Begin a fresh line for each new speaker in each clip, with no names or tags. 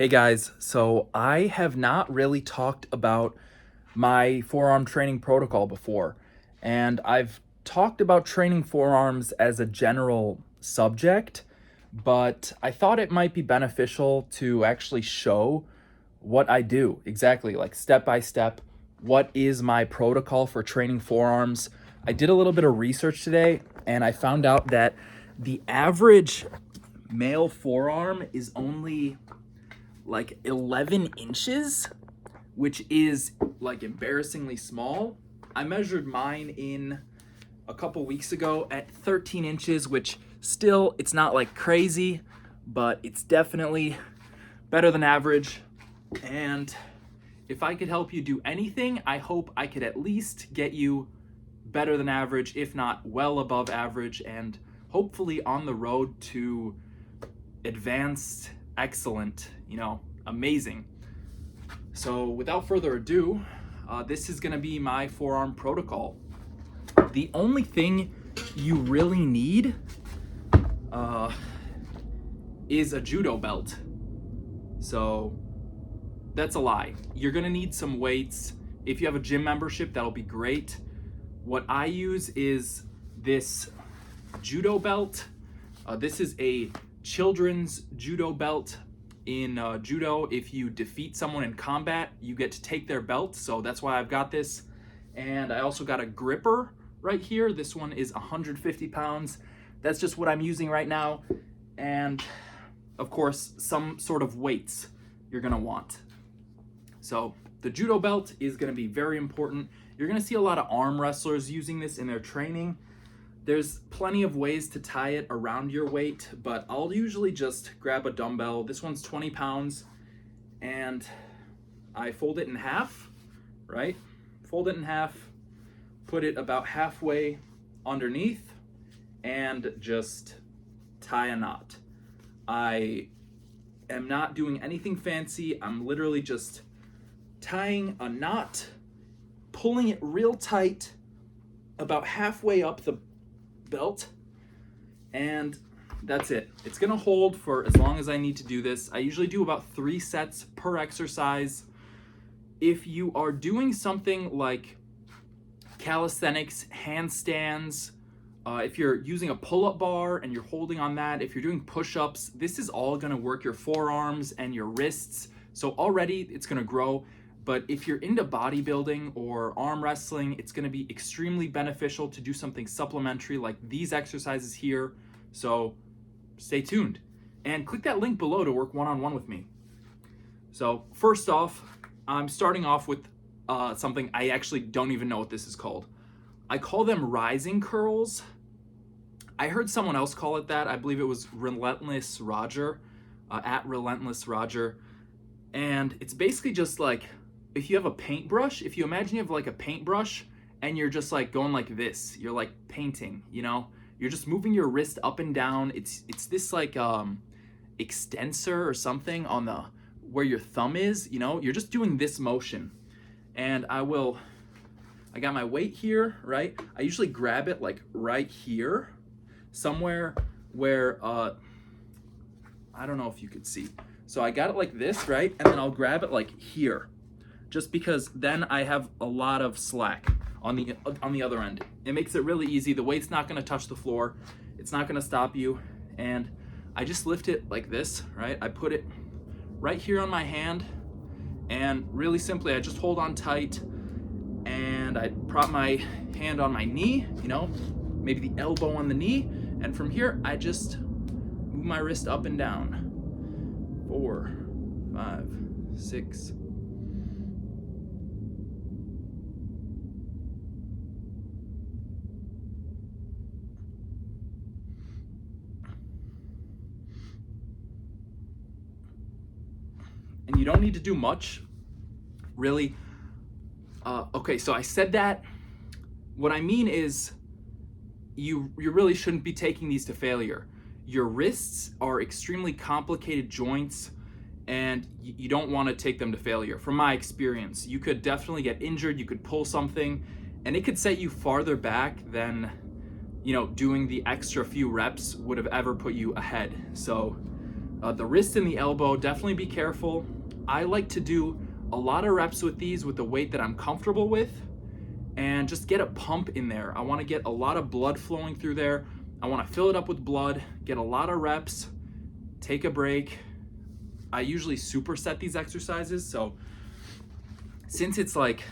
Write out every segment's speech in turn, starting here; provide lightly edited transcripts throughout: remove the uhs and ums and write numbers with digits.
Hey guys, so I have not really talked about my forearm training protocol before, and I've talked about training forearms as a general subject, but I thought it might be beneficial to actually show what I do exactly, like step by step. What is my protocol for training forearms? I did a little bit of research today and I found out that the average male forearm is only like 11 inches, which is like embarrassingly small. I measured mine in a couple weeks ago at 13 inches, which still, it's not like crazy, but it's definitely better than average. And if I could help you do anything, I hope I could at least get you better than average, if not well above average, and hopefully on the road to advanced, excellent, amazing. So without further ado, this is gonna be my forearm protocol. The only thing you really need is a judo belt. So that's a lie. You're gonna need some weights. If you have a gym membership, that'll be great. What I use is this judo belt. This is a children's judo belt. In judo, if you defeat someone in combat, you get to take their belt. So that's why I've got this. And I also got a gripper right here. This one is 150 pounds. That's just what I'm using right now. And of course, some sort of weights you're gonna want. So the judo belt is gonna be very important. You're gonna see a lot of arm wrestlers using this in their training. There's plenty of ways to tie it around your weight, but I'll usually just grab a dumbbell. This one's 20 pounds, and I fold it in half, right? Fold it in half, put it about halfway underneath, and just tie a knot. I am not doing anything fancy. I'm literally just tying a knot, pulling it real tight about halfway up the belt, and that's it. It's gonna hold for as long as I need to do this. I usually do about 3 sets per exercise. If you are doing something like calisthenics, handstands, if you're using a pull-up bar and you're holding on that, if you're doing push-ups, this is all gonna work your forearms and your wrists. So already it's gonna grow. But if you're into bodybuilding or arm wrestling, it's gonna be extremely beneficial to do something supplementary like these exercises here. So stay tuned and click that link below to work one-on-one with me. So first off, I'm starting off with something I actually don't even know what this is called. I call them rising curls. I heard someone else call it that. I believe it was Relentless Roger, at Relentless Roger. And it's basically just like, if you have a paintbrush, if you imagine you have like a paintbrush and you're just like going like this, you're like painting, you're just moving your wrist up and down. It's this like extensor or something on the where your thumb is, you're just doing this motion. And I got my weight here, right? I usually grab it like right here, somewhere where I don't know if you could see. So I got it like this, right? And then I'll grab it like here, just because then I have a lot of slack on the other end. It makes it really easy. The weight's not gonna touch the floor. It's not gonna stop you. And I just lift it like this, right? I put it right here on my hand, and really simply, I just hold on tight, and I prop my hand on my knee, maybe the elbow on the knee, and from here, I just move my wrist up and down. 4, 5, 6. And you don't need to do much, really. Okay, so I said that. What I mean is you really shouldn't be taking these to failure. Your wrists are extremely complicated joints, and you don't want to take them to failure. From my experience, you could definitely get injured, you could pull something, and it could set you farther back than doing the extra few reps would have ever put you ahead. So The wrist and the elbow, definitely be careful. I like to do a lot of reps with these with the weight that I'm comfortable with, and just get a pump in there. I want to get a lot of blood flowing through there. I want to fill it up with blood, get a lot of reps, take a break. I usually superset these exercises, so since it's like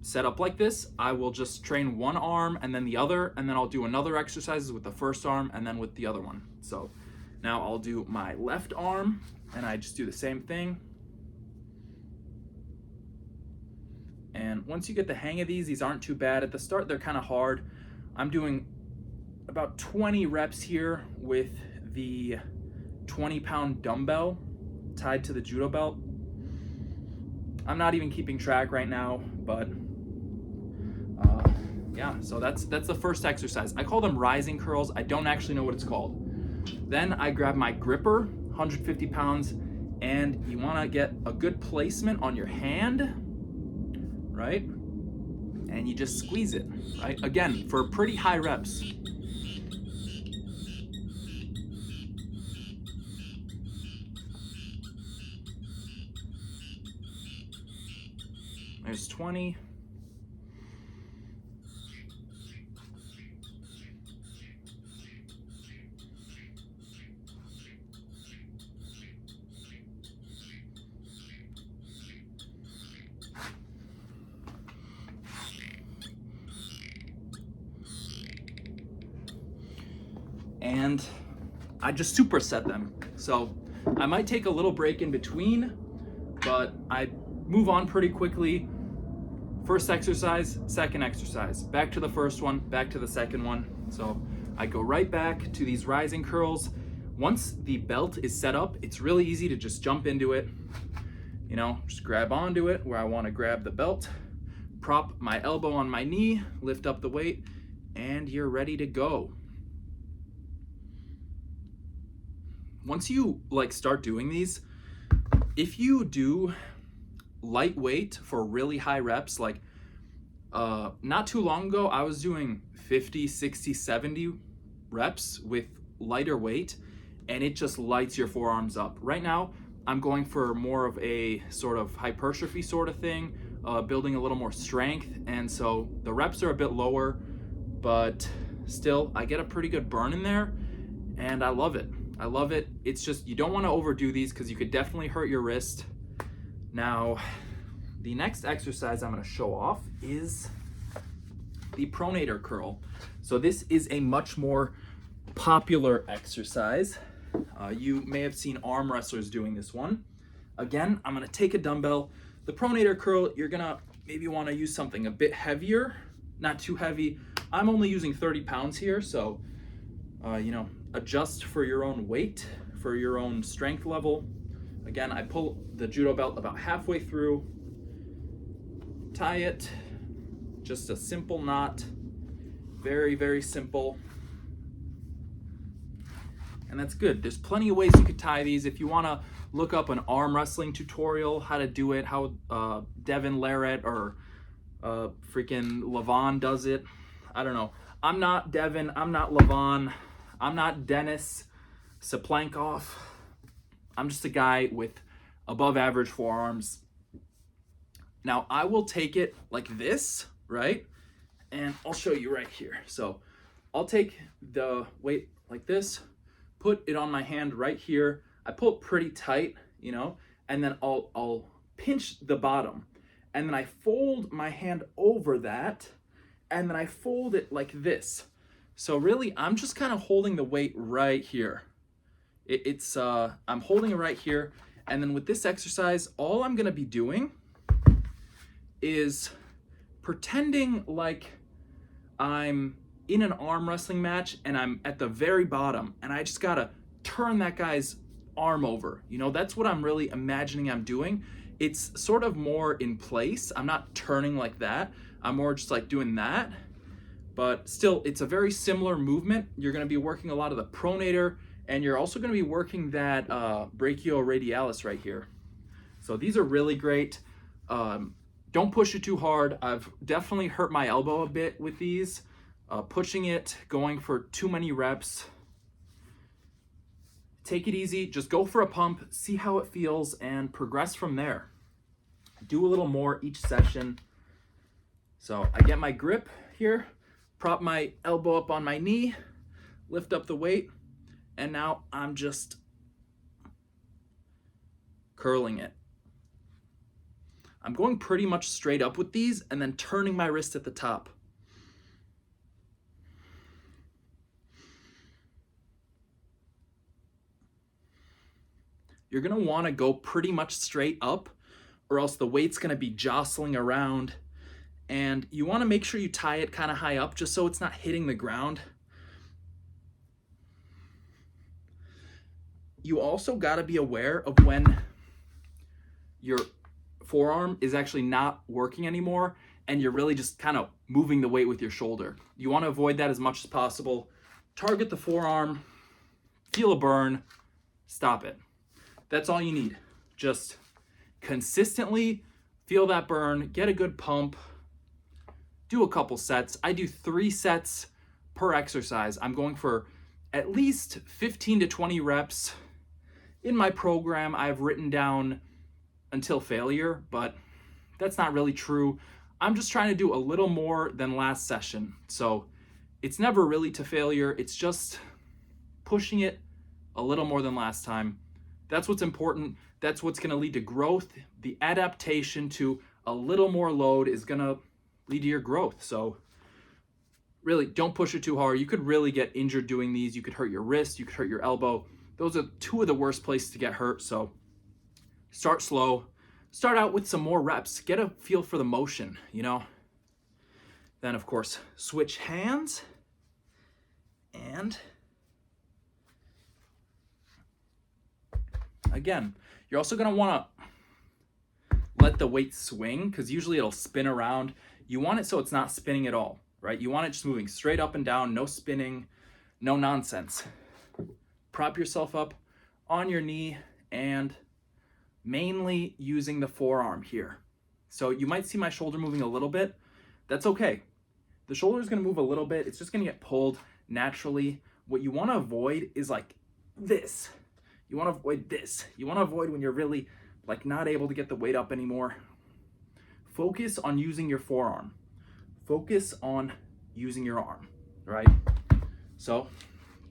set up like this, I will just train one arm and then the other, and then I'll do another exercises with the first arm and then with the other one. So now I'll do my left arm and I just do the same thing. And once you get the hang of these aren't too bad. At the start, they're kind of hard. I'm doing about 20 reps here with the 20-pound dumbbell tied to the judo belt. I'm not even keeping track right now, but yeah, so that's the first exercise. I call them rising curls. I don't actually know what it's called. Then I grab my gripper, 150 pounds, and you want to get a good placement on your hand, right? And you just squeeze it, right? Again, for pretty high reps. There's 20. And I just superset them. So I might take a little break in between, but I move on pretty quickly. First exercise, second exercise, back to the first one, back to the second one. So I go right back to these rising curls. Once the belt is set up, it's really easy to just jump into it. You know, just grab onto it where I want to grab the belt, prop my elbow on my knee, lift up the weight, and you're ready to go. Once you start doing these, if you do lightweight for really high reps, not too long ago, I was doing 50, 60, 70 reps with lighter weight, and it just lights your forearms up. Right now, I'm going for more of a sort of hypertrophy sort of thing, building a little more strength, and so the reps are a bit lower, but still, I get a pretty good burn in there, and I love it. I love it. It's just, you don't want to overdo these because you could definitely hurt your wrist. Now, the next exercise I'm going to show off is the pronator curl. So this is a much more popular exercise. You may have seen arm wrestlers doing this one. Again, I'm going to take a dumbbell. The pronator curl, you're going to maybe want to use something a bit heavier, not too heavy. I'm only using 30 pounds here, so adjust for your own weight, for your own strength level. Again, I pull the judo belt about halfway through, tie it, just a simple knot, very, very simple. And that's good. There's plenty of ways you could tie these. If you want to look up an arm wrestling tutorial, how to do it, how Devin Larrett or freaking Levon does it, I don't know. I'm not Devin, I'm not Levon, I'm not Dennis Saplankov. I'm just a guy with above average forearms. Now I will take it like this, right? And I'll show you right here. So I'll take the weight like this, put it on my hand right here. I pull it pretty tight, and then I'll pinch the bottom. And then I fold my hand over that, and then I fold it like this. So really, I'm just kind of holding the weight right here. I'm holding it right here. And then with this exercise, all I'm gonna be doing is pretending like I'm in an arm wrestling match and I'm at the very bottom and I just gotta turn that guy's arm over. That's what I'm really imagining I'm doing. It's sort of more in place. I'm not turning like that. I'm more just like doing that. But still, it's a very similar movement. You're gonna be working a lot of the pronator, and you're also gonna be working that brachioradialis right here. So these are really great. Don't push it too hard. I've definitely hurt my elbow a bit with these. Pushing it, going for too many reps. take it easy, just go for a pump, see how it feels, and progress from there. Do a little more each session. So I get my grip here, prop my elbow up on my knee, lift up the weight, and now I'm just curling it. I'm going pretty much straight up with these and then turning my wrist at the top. You're gonna wanna go pretty much straight up, or else the weight's gonna be jostling around, and you wanna make sure you tie it kind of high up just so it's not hitting the ground. You also gotta be aware of when your forearm is actually not working anymore and you're really just kind of moving the weight with your shoulder. You wanna avoid that as much as possible. Target the forearm, feel a burn, stop it. That's all you need. Just consistently feel that burn, get a good pump, do a couple sets. I do 3 sets per exercise. I'm going for at least 15 to 20 reps. In my program, I've written down until failure, but that's not really true. I'm just trying to do a little more than last session. So it's never really to failure. It's just pushing it a little more than last time. That's what's important. That's what's going to lead to growth. The adaptation to a little more load is going to lead to your growth. So really don't push it too hard. You could really get injured doing these. You could hurt your wrist. You could hurt your elbow. Those are 2 of the worst places to get hurt. So start slow. Start out with some more reps. Get a feel for the motion, you know. Then, of course, switch hands. And again, you're also going to want to let the weight swing because usually it'll spin around. You want it so it's not spinning at all, right? You want it just moving straight up and down, no spinning, no nonsense. Prop yourself up on your knee and mainly using the forearm here. So you might see my shoulder moving a little bit. That's okay. The shoulder is going to move a little bit. It's just going to get pulled naturally. What you want to avoid is like this. You want to avoid this. You want to avoid when you're really like not able to get the weight up anymore. Focus on using your forearm. Focus on using your arm, right? So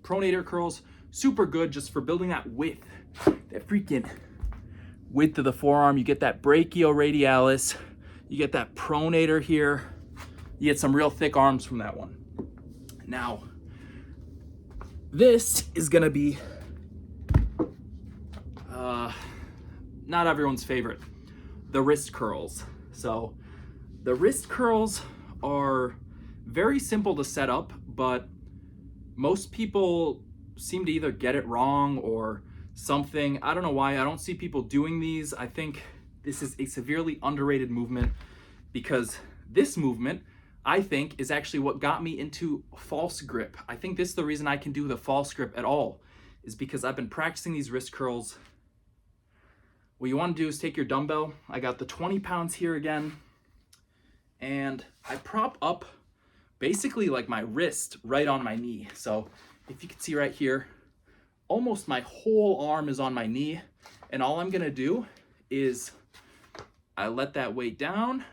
pronator curls, super good just for building that width, that freaking width of the forearm. You get that brachioradialis, you get that pronator here. You get some real thick arms from that one. Now, this is gonna be not everyone's favorite, the wrist curls. So the wrist curls are very simple to set up, but most people seem to either get it wrong or something. I don't know why. I don't see people doing these. I think this is a severely underrated movement because this movement, I think, is actually what got me into false grip. I think this is the reason I can do the false grip at all, is because I've been practicing these wrist curls. What you want to do is take your dumbbell. I got the 20 pounds here again, and I prop up basically like my wrist right on my knee. So if you can see right here, almost my whole arm is on my knee, and all I'm gonna do is I let that weight down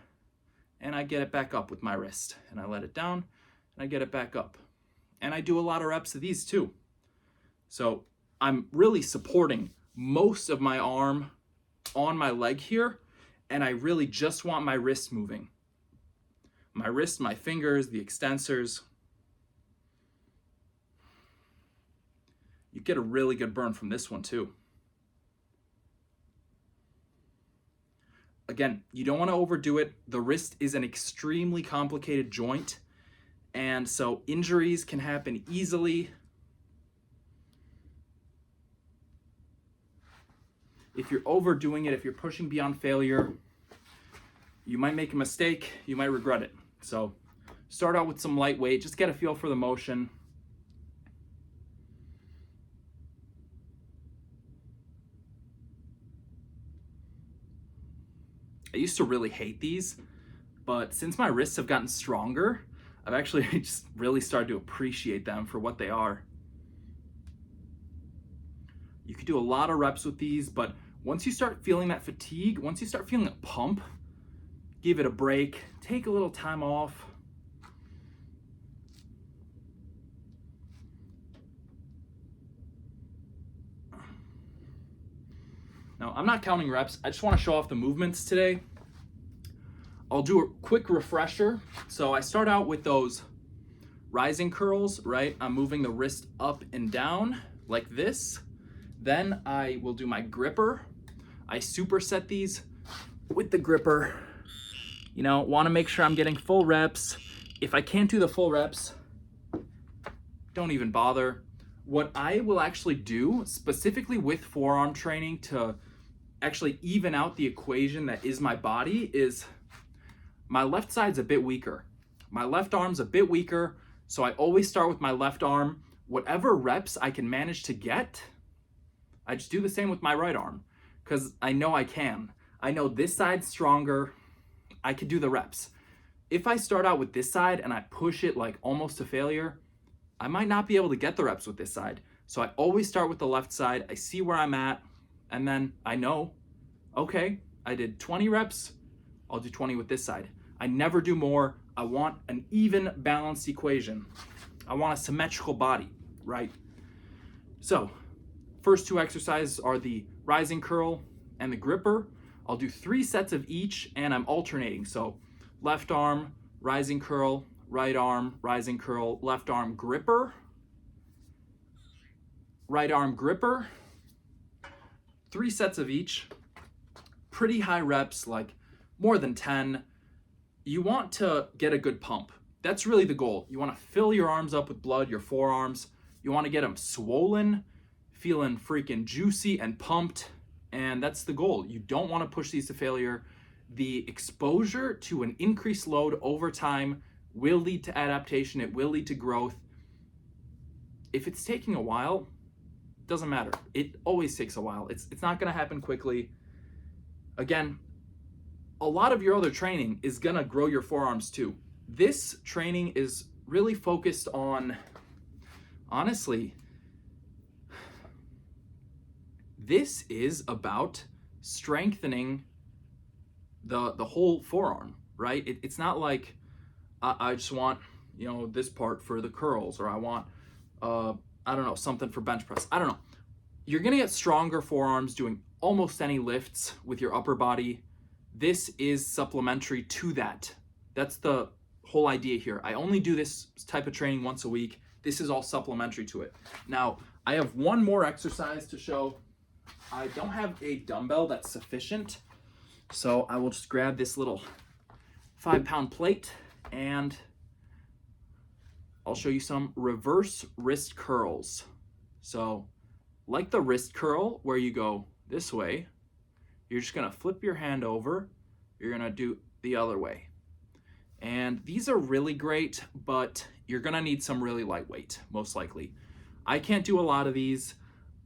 and I get it back up with my wrist, and I let it down and I get it back up, and I do a lot of reps of these too. So I'm really supporting most of my arm on my leg here, and I really just want my wrist moving. My wrist, my fingers, the extensors. You get a really good burn from this one too. Again, you don't want to overdo it. The wrist is an extremely complicated joint, and so injuries can happen easily. If you're overdoing it, if you're pushing beyond failure, you might make a mistake, you might regret it. So start out with some lightweight, just get a feel for the motion. I used to really hate these, but since my wrists have gotten stronger, I've actually just really started to appreciate them for what they are. You could do a lot of reps with these, but once you start feeling that fatigue, once you start feeling a pump, give it a break, take a little time off. Now, I'm not counting reps. I just want to show off the movements today. I'll do a quick refresher. So I start out with those rising curls, right? I'm moving the wrist up and down like this. Then I will do my gripper. I superset these with the gripper. You know, want to make sure I'm getting full reps. If I can't do the full reps, don't even bother. What I will actually do specifically with forearm training to actually even out the equation that is my body is my left side's a bit weaker. My left arm's a bit weaker, so I always start with my left arm. Whatever reps I can manage to get, I just do the same with my right arm because I know I can. I know this side's stronger. I could do the reps. If I start out with this side and I push it like almost to failure, I might not be able to get the reps with this side. So I always start with the left side. I see where I'm at, and then I know, okay, I did 20 reps, I'll do 20 with this side. I never do more. I want an even balanced equation. I want a symmetrical body, right? So first two exercises are the rising curl and the gripper. I'll do 3 sets of each and I'm alternating. So left arm, rising curl, right arm, rising curl, left arm gripper, right arm gripper, 3 sets of each, pretty high reps, like more than 10. You want to get a good pump. That's really the goal. You want to fill your arms up with blood, your forearms. You want to get them swollen, feeling freaking juicy and pumped. And that's the goal. You don't want to push these to failure. The exposure to an increased load over time will lead to adaptation. It will lead to growth. If it's taking a while, it doesn't matter. It always takes a while. It's not going to happen quickly. Again, a lot of your other training is going to grow your forearms too. This training is really focused on, honestly, this is about strengthening the whole forearm, right? It's not like I just want, you know, this part for the curls, or I want, I don't know, something for bench press. I don't know. You're going to get stronger forearms doing almost any lifts with your upper body. This is supplementary to that. That's the whole idea here. I only do this type of training once a week. This is all supplementary to it. Now, I have one more exercise to show. I don't have a dumbbell that's sufficient, so I will just grab this little 5-pound plate and I'll show you some reverse wrist curls. So, like the wrist curl where you go this way, you're just gonna flip your hand over, you're gonna do the other way. And these are really great, but you're gonna need some really lightweight, most likely. I can't do a lot of these.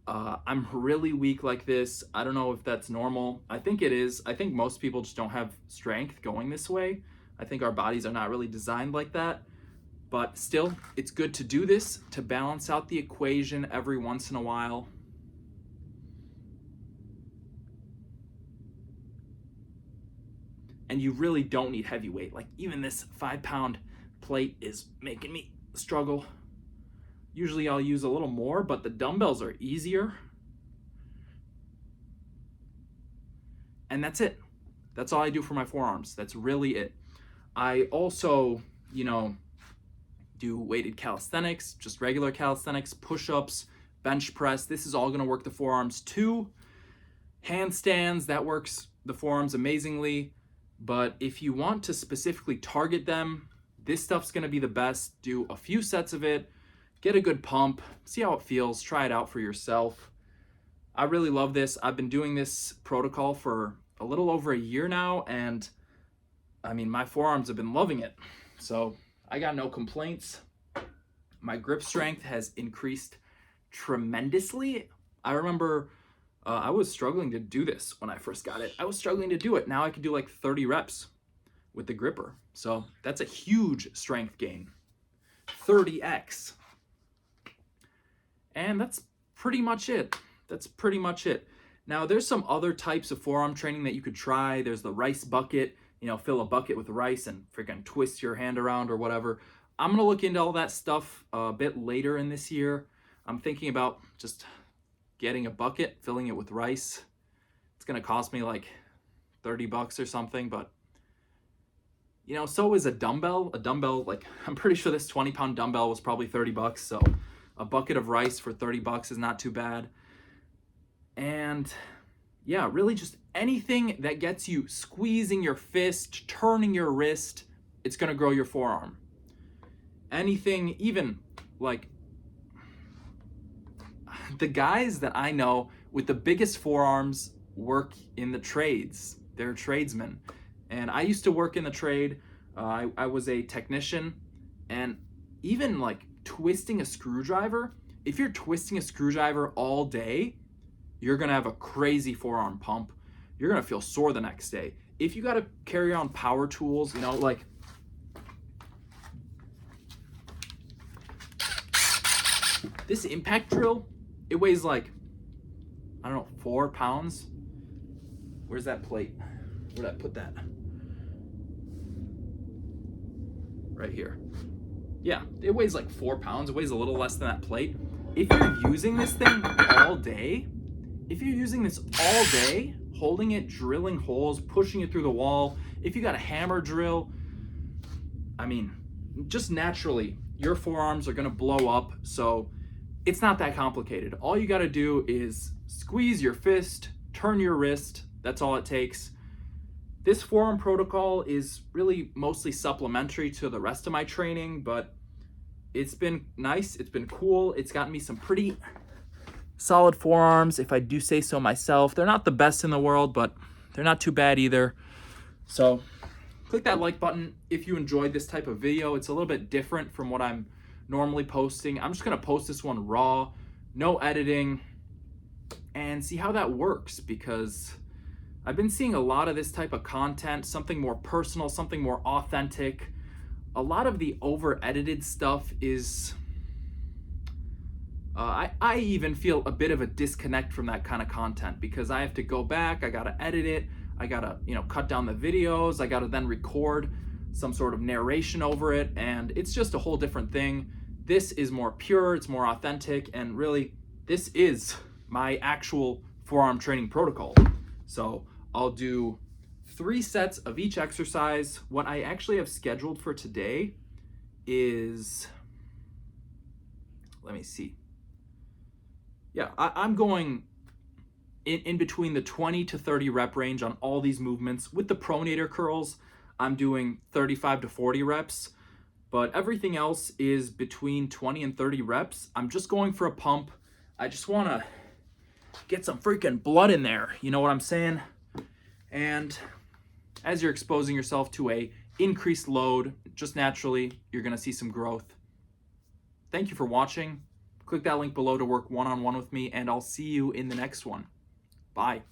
I'm really weak like this. I don't know if that's normal. I think it is. I think most people just don't have strength going this way. I think our bodies are not really designed like that. But still, it's good to do this to balance out the equation every once in a while. And you really don't need heavy weight. Like even this 5-pound plate is making me struggle. Usually I'll use a little more, but the dumbbells are easier. And that's it. That's all I do for my forearms. That's really it. I also, you know, do weighted calisthenics, just regular calisthenics, push-ups, bench press. This is all gonna work the forearms too. Handstands, that works the forearms amazingly. But if you want to specifically target them, this stuff's gonna be the best. Do a few sets of it, get a good pump, see how it feels, try it out for yourself. I really love this. I've been doing this protocol for a little over a year now, and I mean, my forearms have been loving it. So I got no complaints. My grip strength has increased tremendously. I remember I was struggling to do this when I first got it. I was struggling to do it. Now I can do like 30 reps with the gripper. So that's a huge strength gain. 30x. And that's pretty much it. that's pretty much it. Now, there's some other types of forearm training that you could try. There's the rice bucket, fill a bucket with rice and freaking twist your hand around or whatever. I'm going to look into all that stuff a bit later in this year. I'm thinking about just getting a bucket, filling it with rice. It's going to cost me like $30 or something, but so is a dumbbell. A dumbbell, like, I'm pretty sure this 20-pound dumbbell was probably $30, so a bucket of rice for $30 is not too bad. And yeah, really just anything that gets you squeezing your fist, turning your wrist, it's gonna grow your forearm. Anything, even like the guys that I know with the biggest forearms work in the trades. They're tradesmen. And I used to work in the trade. I was a technician, and even like twisting a screwdriver, if you're twisting a screwdriver all day, you're gonna have a crazy forearm pump. You're gonna feel sore the next day. If you gotta carry around power tools, like this impact drill, it weighs like, I don't know, 4 pounds. Where's that plate? Where'd I put that? Right here. Yeah, it weighs like 4 pounds. It weighs a little less than that plate. If you're using this thing all day, holding it, drilling holes, pushing it through the wall, if you got a hammer drill, I mean, just naturally, your forearms are gonna blow up. So it's not that complicated. All you gotta do is squeeze your fist, turn your wrist. That's all it takes. This forearm protocol is really mostly supplementary to the rest of my training, but it's been nice, it's been cool. It's gotten me some pretty solid forearms, if I do say so myself. They're not the best in the world, but they're not too bad either. So click that like button if you enjoyed this type of video. It's a little bit different from what I'm normally posting. I'm just gonna post this one raw, no editing, and see how that works, because I've been seeing a lot of this type of content, something more personal, something more authentic. A lot of the over-edited stuff is, I even feel a bit of a disconnect from that kind of content, because I have to go back, I gotta edit it, I gotta, cut down the videos, I gotta then record some sort of narration over it, and it's just a whole different thing. This is more pure, it's more authentic, and really, this is my actual forearm training protocol. So I'll do 3 sets of each exercise. What I actually have scheduled for today is, let me see. Yeah, I'm going in between the 20 to 30 rep range on all these movements. With the pronator curls, I'm doing 35 to 40 reps, but everything else is between 20 and 30 reps. I'm just going for a pump. I just wanna get some freaking blood in there, you know what I'm saying? And as you're exposing yourself to a increased load, just naturally, you're gonna see some growth. Thank you for watching. Click that link below to work one-on-one with me, and I'll see you in the next one. Bye.